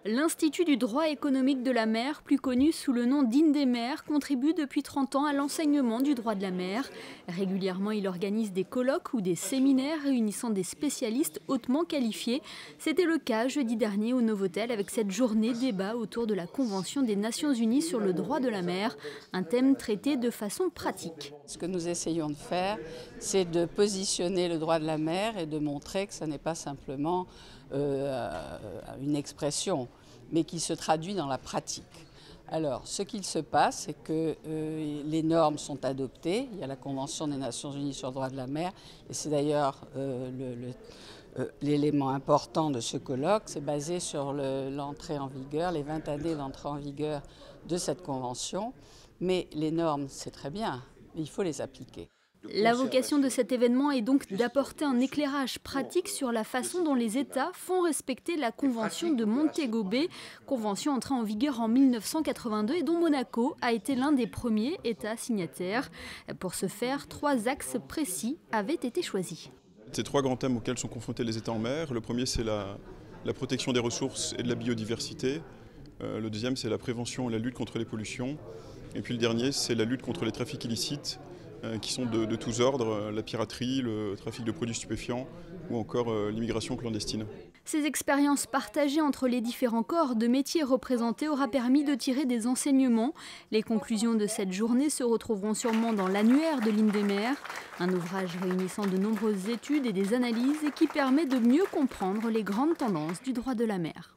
L'Institut du droit économique de la mer, plus connu sous le nom d'INDEMER, contribue depuis 30 ans à l'enseignement du droit de la mer. Régulièrement, il organise des colloques ou des séminaires réunissant des spécialistes hautement qualifiés. C'était le cas jeudi dernier au Novotel avec cette journée débat autour de la Convention des Nations Unies sur le droit de la mer, un thème traité de façon pratique. Ce que nous essayons de faire, c'est de positionner le droit de la mer et de montrer que ce n'est pas simplement une expression, mais qui se traduit dans la pratique. Alors, ce qu'il se passe, c'est que les normes sont adoptées. Il y a la Convention des Nations Unies sur le droit de la mer, et c'est d'ailleurs l'élément important de ce colloque. C'est basé sur l'entrée en vigueur, les 20 années d'entrée en vigueur de cette convention. Mais les normes, c'est très bien, mais il faut les appliquer. La vocation de cet événement est donc d'apporter un éclairage pratique sur la façon dont les États font respecter la Convention de Montego Bay, convention entrée en vigueur en 1982 et dont Monaco a été l'un des premiers États signataires. Pour ce faire, 3 axes précis avaient été choisis. Ces 3 grands thèmes auxquels sont confrontés les États en mer. Le premier, c'est la protection des ressources et de la biodiversité. Le deuxième, c'est la prévention et la lutte contre les pollutions. Et puis le dernier, c'est la lutte contre les trafics illicites, qui sont de tous ordres, la piraterie, le trafic de produits stupéfiants ou encore l'immigration clandestine. Ces expériences partagées entre les différents corps de métiers représentés aura permis de tirer des enseignements. Les conclusions de cette journée se retrouveront sûrement dans l'annuaire de l'INDEMER, un ouvrage réunissant de nombreuses études et des analyses et qui permet de mieux comprendre les grandes tendances du droit de la mer.